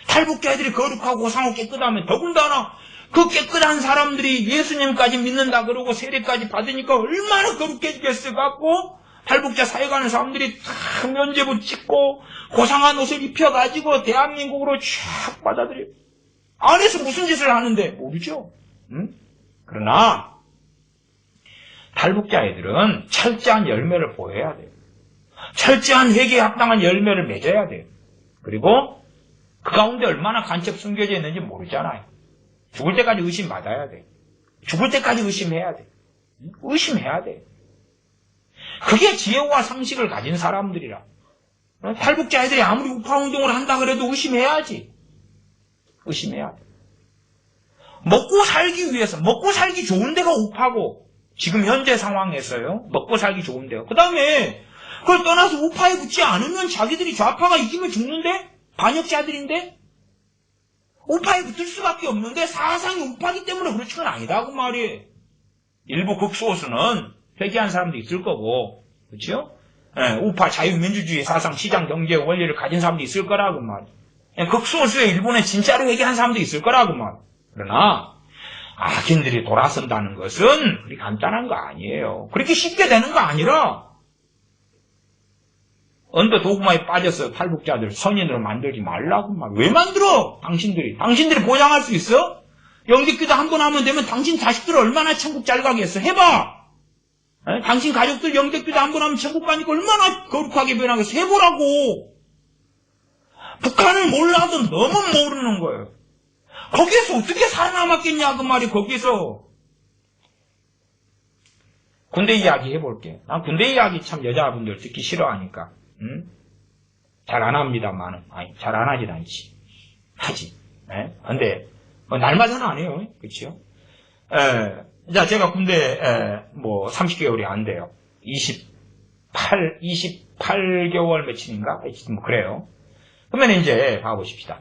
탈북자들이 거룩하고 고상하고 깨끗하면 더군다나 그 깨끗한 사람들이 예수님까지 믿는다 그러고 세례까지 받으니까 얼마나 거룩해지겠어 갖고 탈북자 사역하는 사람들이 다 면죄부 찍고 고상한 옷을 입혀가지고 대한민국으로 쫙 받아들여요. 안에서 무슨 짓을 하는데 모르죠. 그러나 탈북자 애들은 철저한 열매를 보여야 돼요. 철저한 회개에 합당한 열매를 맺어야 돼요. 그리고 그 가운데 얼마나 간첩 숨겨져 있는지 모르잖아요. 죽을 때까지 의심받아야 돼. 죽을 때까지 의심해야 돼. 의심해야 돼. 그게 지혜와 상식을 가진 사람들이라. 탈북자애들이 아무리 우파운동을 한다 그래도 의심해야지. 의심해야 돼. 먹고 살기 위해서, 먹고 살기 좋은 데가 우파고, 지금 현재 상황에서요, 먹고 살기 좋은 데요. 그 다음에, 그걸 떠나서 우파에 붙지 않으면 자기들이 좌파가 이기면 죽는데? 반역자들인데? 우파에 붙을 수밖에 없는데 사상이 우파기 때문에 그렇지는 아니다 그 말이에요. 일부 극소수는 회개한 사람도 있을 거고, 그렇죠? 우파 자유민주주의 사상, 시장 경제 원리를 가진 사람도 있을 거라고 말이에요. 극소수의 일본에 진짜로 회개한 사람도 있을 거라고 말이에요. 그러나 악인들이 돌아선다는 것은 그리 간단한 거 아니에요. 그렇게 쉽게 되는 거 아니라 언더 도구마에 빠져서 탈북자들 선인으로 만들지 말라고 말. 왜 만들어? 당신들이 보장할 수 있어? 영접기도 한 번 하면 되면 당신 자식들 얼마나 천국 잘 가겠어? 해봐. 당신 가족들 영접기도 한 번 하면 천국 가니까 얼마나 거룩하게 변하겠어? 해보라고. 북한을 몰라도 너무 모르는 거예요. 거기에서 어떻게 살아남았겠냐 그 말이. 거기서 군대 이야기 해볼게. 난 군대 이야기 참 여자분들 듣기 싫어하니까. 잘 안 합니다만은. 아니, 잘 안 하진 않지. 하지. 근데, 날마다는 안 해요. 그치요? 자, 제가 군대, 30개월이 안 돼요. 28개월 며칠인가? 뭐, 그래요. 그러면 이제, 봐보십시다.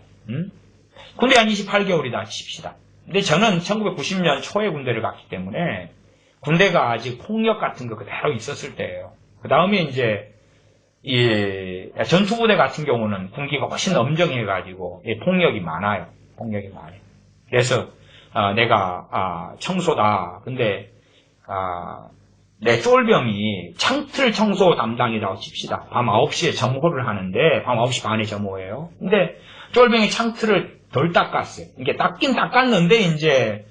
군대 한 28개월이다 칩시다. 근데 저는 1990년 초에 군대를 갔기 때문에, 군대가 아직 폭력 같은 거 그대로 있었을 때예요. 그 다음에 이제, 전투부대 같은 경우는 군기가 훨씬 엄정해가지고 폭력이 많아요. 폭력이 많아요. 그래서 내가 청소다. 근데 내 쫄병이 창틀 청소 담당이라고 칩시다. 밤 9시에 점호를 하는데 밤 9시 반에 점호해요. 근데 쫄병이 창틀을 덜 닦았어요. 이게 닦긴 닦았는데 이제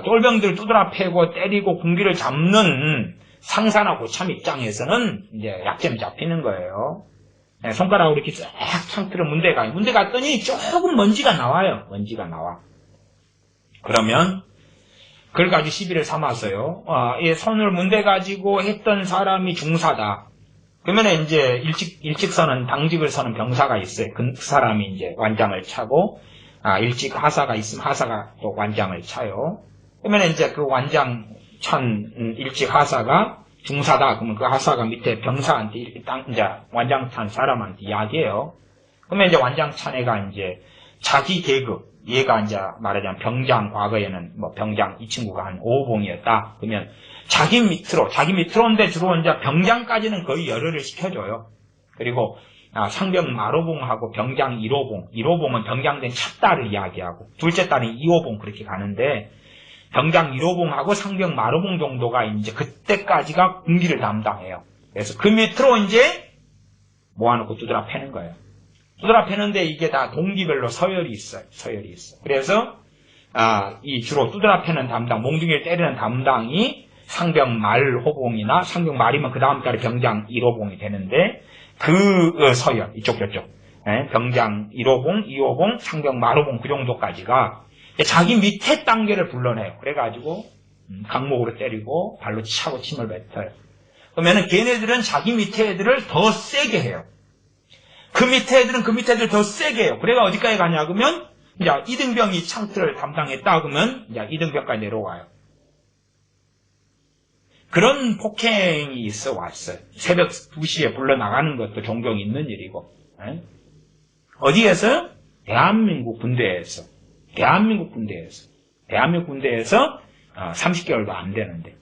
쫄병들 두드러 패고 때리고 군기를 잡는 상사나 고참 입장에서는 이제 약점이 잡히는 거예요. 손가락으로 이렇게 쫙 창틀을 문대 갔더니 조금 먼지가 나와요. 먼지가 나와. 그러면 그걸 가지고 시비를 삼았어요. 이 손을 문대 가지고 했던 사람이 중사다. 그러면 이제 일찍 서는 당직을 서는 병사가 있어요. 그 사람이 이제 완장을 차고 일찍 하사가 있으면 하사가 또 완장을 차요. 그러면 이제 그 완장 찬 일찍 하사가 중사다. 그러면 그 하사가 밑에 병사한테 이렇게 이제 완장 찬 사람한테 이야기해요. 그러면 이제 완장 찬 애가 이제 자기 계급, 얘가 이제 말하자면 병장, 과거에는 병장 이 친구가 한 5호봉이었다. 그러면 자기 밑으로인데 주로 이제 병장까지는 거의 열흘을 시켜줘요. 그리고 상병 마로봉하고 병장 1호봉은 병장된 첫 딸을 이야기하고 둘째 딸은 2호봉 그렇게 가는데 병장 1호봉하고 상병 마로봉 정도가 이제 그때까지가 군기를 담당해요. 그래서 그 밑으로 이제 모아놓고 두드러 패는 거예요. 두드러 패는데 이게 다 동기별로 서열이 있어요. 그래서 이 주로 두드러 패는 담당, 몽둥이를 때리는 담당이 상병 말호봉이나 상병 말이면 그 다음 달에 병장 1호봉이 되는데 그 서열 이쪽 저쪽 병장 1호봉, 2호봉, 상병 말호봉 그 정도까지가 자기 밑에 단계를 불러내요. 그래가지고 강목으로 때리고 발로 차고 침을 뱉어요. 그러면은 걔네들은 자기 밑에 애들을 더 세게 해요. 그 밑에 애들은 그 밑에 애들 더 세게 해요. 그래가 어디까지 가냐 그러면 이제 이등병이 창틀을 담당했다 그러면 이제 이등병까지 내려와요. 그런 폭행이 있어 왔어요. 새벽 2시에 불러나가는 것도 종종 있는 일이고. 어디에서? 대한민국 군대에서 30개월도 안 되는데.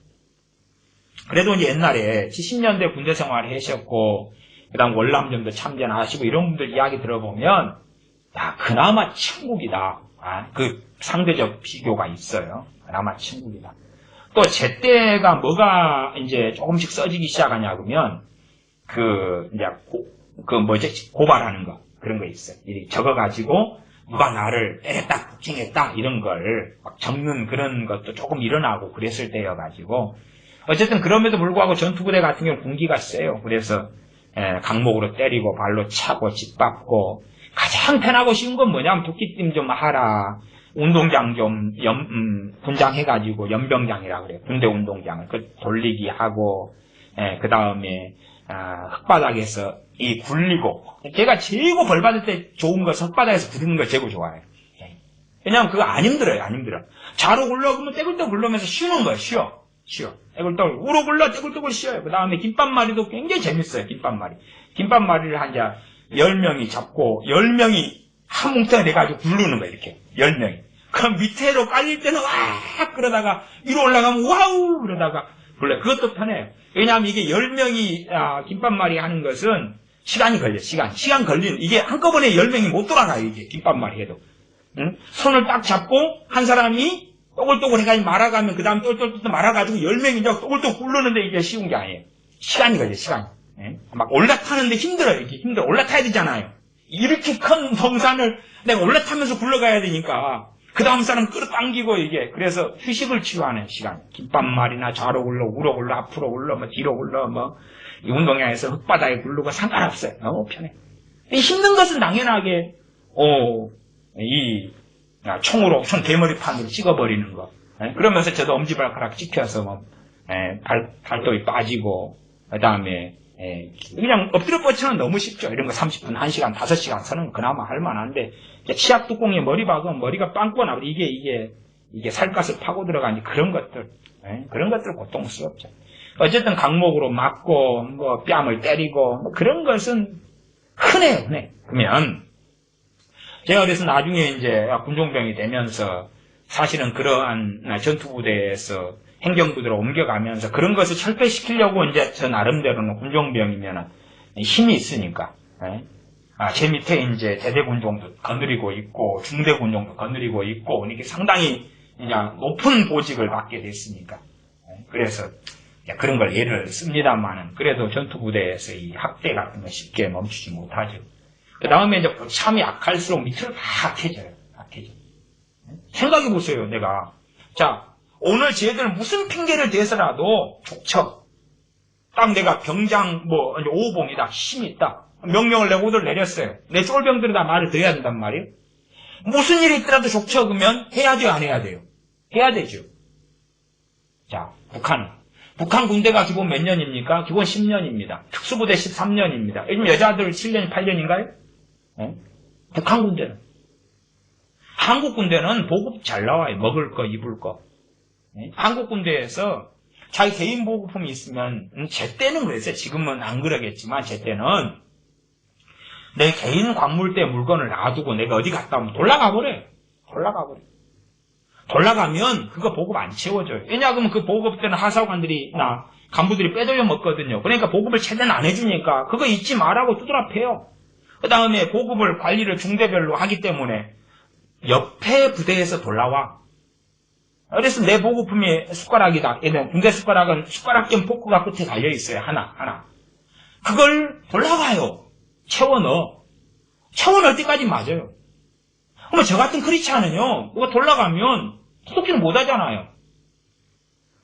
그래도 이제 옛날에 70년대 군대 생활을 하셨고, 그 다음 월남전도 참전하시고, 이런 분들 이야기 들어보면, 그나마 천국이다. 그 상대적 비교가 있어요. 그나마 천국이다. 또, 제때가 뭐가 이제 조금씩 써지기 시작하냐, 그러면, 고발하는 거. 그런 거 있어요. 적어가지고, 누가 나를 때렸다, 폭행했다, 이런 걸 막 적는 그런 것도 조금 일어나고 그랬을 때여가지고, 어쨌든 그럼에도 불구하고 전투부대 같은 경우는 군기가 세요. 그래서, 강목으로 때리고, 발로 차고, 짓밟고, 가장 편하고 쉬운 건 뭐냐면, 도끼팀 좀 하라, 운동장 좀, 분장해가지고, 연병장이라 그래요. 군대 운동장을. 돌리기 하고, 그 다음에 흙바닥에서 이 굴리고, 제가 최고 벌 받을 때 좋은 거 흙바닥에서 부르는 거 최고 좋아해요. 왜냐면 그거 안 힘들어요. 안 힘들어. 자로 굴러 그러면 떼굴떼굴 굴러면서 쉬는 거예요. 쉬어. 떼굴떼굴 우로 굴러 떼굴떼굴 쉬어요. 그 다음에 김밥말이도 굉장히 재밌어요. 김밥말이를 한 10명이 잡고 10명이 한 뭉텅이 돼가지고 굴르는 거예요. 이렇게 10명이. 그럼 밑에로 깔릴 때는 와 그러다가 위로 올라가면 와우 그러다가 굴러요. 그것도 편해요. 왜냐하면 이게 10명이 김밥말이 하는 것은 시간이 걸려요. 시간 걸리는, 이게 한꺼번에 10명이 못 돌아가요. 이게 김밥말이 해도. 응? 손을 딱 잡고 한 사람이 또글또글 해가지고 말아가면 그 다음 똘똘똘 말아가지고 10명이 이제 또글또글 굴르는데 이게 쉬운 게 아니에요. 시간이 걸려요. 시간. 예? 막 올라타는데 힘들어요. 이렇게 힘들어. 올라타야 되잖아요. 이렇게 큰 동산을 내가 올라타면서 굴러가야 되니까 그 다음 사람 끌어당기고 이게. 그래서 휴식을 취하는 시간. 김밥말이나 좌로 굴러, 우로 굴러, 앞으로 굴러, 뒤로 굴러, 이 운동장에서 흙바닥에 굴르고 상관없어요. 너무 편해. 힘든 것은 당연하게, 총으로, 총 대머리판으로 찍어버리는 거. 그러면서 저도 엄지발가락 찍혀서 발톱이 빠지고, 그 다음에, 그냥 엎드려 뻗치는 너무 쉽죠. 이런 거 30분, 1시간, 5시간 서는 그나마 할만한데, 치약 뚜껑에 머리 박으면 머리가 빵꾸가 나고, 이게 살갗을 파고 들어가니 그런 것들, 그런 것들 고통스럽죠. 어쨌든 강목으로 맞고, 뺨을 때리고, 그런 것은 흔해요. 그러면, 제가 그래서 나중에 이제 군종병이 되면서, 사실은 그러한 전투부대에서 행정부대로 옮겨가면서 그런 것을 철폐시키려고 이제 저 나름대로는 군종병이면 힘이 있으니까, 제 밑에 이제 대대군종도 거느리고 있고, 중대군종도 거느리고 있고, 이렇게 상당히 이제 높은 보직을 받게 됐으니까. 그래서 그런 걸 예를 씁니다만은, 그래도 전투부대에서 이 학대 같은 거 쉽게 멈추지 못하죠. 그 다음에 이제 참이 약할수록 밑으로 다 악해져요. 생각해 보세요, 내가. 자, 오늘 쟤들 무슨 핑계를 대서라도 족쳐. 딱 내가 병장, 이제 오봉이다, 힘이 있다. 명령을 내고들 내렸어요. 내 쫄병들이 다 말을 들어야 된단 말이에요. 무슨 일이 있더라도 족쳐, 그러면 해야 돼요, 안 해야 돼요? 해야 되죠. 자, 북한 군대가 기본 몇 년입니까? 기본 10년입니다. 특수부대 13년입니다. 요즘 여자들 7년, 8년인가요? 북한 군대는. 한국 군대는 보급 잘 나와요. 먹을 거, 입을 거. 한국 군대에서 자기 개인 보급품이 있으면, 제 때는 그랬어요. 지금은 안 그러겠지만, 제 때는 내 개인 관물대 물건을 놔두고 내가 어디 갔다 오면 돌아가버려요. 돌아가면 그거 보급 안 채워줘요. 왜냐하면 그 보급 때는 하사관들이나 간부들이 빼돌려 먹거든요. 그러니까 보급을 최대한 안 해주니까 그거 잊지 말라고 두드러 패요. 그 다음에 보급을 관리를 중대별로 하기 때문에 옆에 부대에서 돌아와. 그래서 내 보급품이 숟가락이다. 군대 숟가락은 숟가락 겸 포크가 끝에 달려있어요. 하나. 그걸 돌아가요. 채워 넣을 때까지 맞아요. 그러면 저 같은 크리스찬은요, 그거 돌아가면 도둑질 못 하잖아요.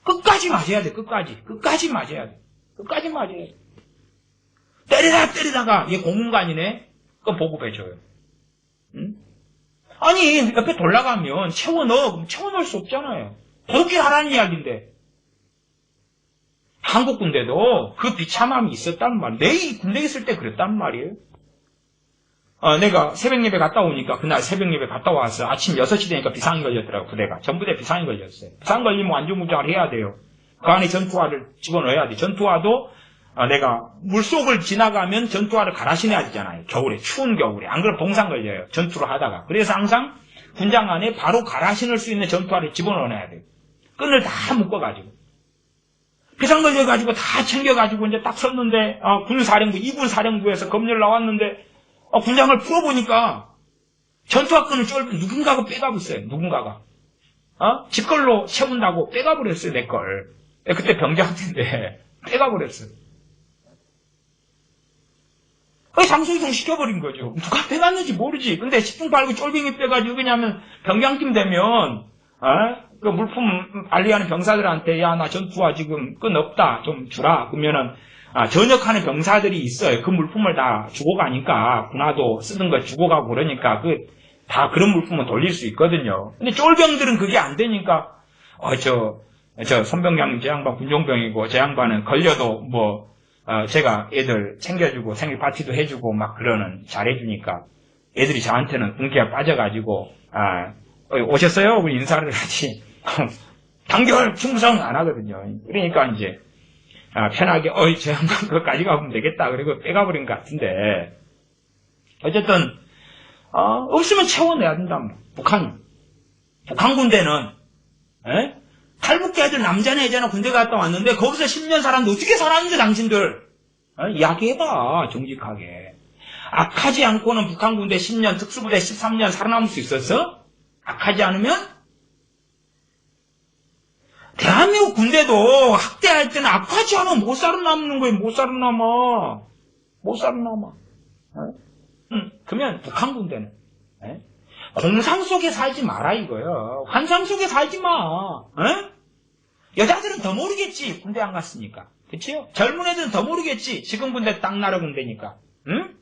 끝까지 맞아야 돼, 끝까지 맞아야 돼. 때리다가, 이게 공문관이네? 그럼 보급해줘요. 응? 아니, 옆에 돌아가면 채워 넣을 수 없잖아요. 도둑질 하라는 이야기인데. 한국 군대도 그 비참함이 있었단 말이에요. 내 군대에 있을 때 그랬단 말이에요. 내가 새벽 예배 갔다 오니까, 그날 새벽 예배 갔다 와서 아침 6시 되니까 비상이 걸렸더라고, 부대가. 전부대 비상이 걸렸어요. 비상 걸리면 안전무장을 해야 돼요. 그 안에 전투화를 집어넣어야 돼. 전투화도, 내가 물속을 지나가면 전투화를 갈아 신어야 되잖아요. 겨울에, 추운 겨울에. 안 그러면 동상 걸려요. 전투를 하다가. 그래서 항상 군장 안에 바로 갈아 신을 수 있는 전투화를 집어넣어야 돼요. 끈을 다 묶어가지고. 비상 걸려가지고 다 챙겨가지고 이제 딱 섰는데, 군사령부, 2군 사령부에서 검열 나왔는데, 군장을 풀어보니까 전투화끈을 누군가가 빼가버렸어요. 지걸로 채운다고 빼가버렸어요. 내 걸. 그때 병장인데 빼가버렸어요. 장소이동 시켜버린 거죠. 누가 빼갔는지 모르지. 근데 10분 빨고 쫄병이 빼가지고 그냥 병장팀 되면 그 물품 관리하는 병사들한테 야, 나 전투화 지금 끈 없다. 좀 주라. 그러면은 전역하는 병사들이 있어요. 그 물품을 다 주고 가니까, 군화도 쓰는 거 주고 가고 그러니까, 다 그런 물품은 돌릴 수 있거든요. 근데 쫄병들은 그게 안 되니까, 저 손병장 제 양반 군종병이고 제 양반은 걸려도 제가 애들 챙겨주고 생일 파티도 해주고 막 그러는 잘해주니까 애들이 저한테는 군기가 빠져가지고 오셨어요? 우리 인사를 하지 단결 충성 안 하거든요. 그러니까 이제 편하게 제 양반 그거까지 가보면 되겠다 그리고 빼가버린 것 같은데 어쨌든 없으면 채워내야 된다. 북한 군대는 탈북자 애들 남자나 여자나 군대 갔다 왔는데 거기서 10년 살았는데 어떻게 살았는데 당신들 이야기해봐 정직하게. 악하지 않고는 북한 군대 10년 특수부대 13년 살아남을 수 있었어? 악하지 않으면? 대한민국 군대도 학대할 때는 악하지 않으면 못 살아남는 거예요. 못 살아남아. 그러면 북한 군대는 공상 속에 살지 마라 이거요. 환상 속에 살지 마. 여자들은 더 모르겠지. 군대 안 갔으니까. 그치요? 젊은 애들은 더 모르겠지. 지금 군대 딱 나라 군대니까. 응?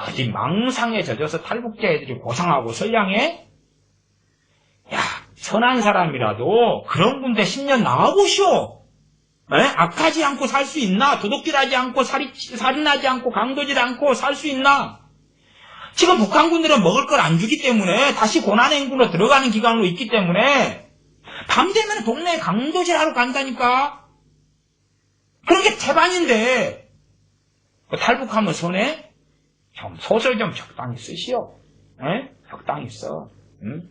어디 망상에 젖어서 탈북자 애들이 고상하고 선량해? 야, 선한 사람이라도 그런 군대 10년 나와보시오. 악하지 않고 살 수 있나? 도둑질하지 않고 살인하지 않고 강도질 않고 살 수 있나? 지금 북한 군대는 먹을 걸 안 주기 때문에 다시 고난행군으로 들어가는 기간으로 있기 때문에 밤 되면 동네에 강도질 하러 간다니까. 그런 게 태반인데 탈북하면 손에 좀 소설 좀 적당히 쓰시오. 적당히 써. 응?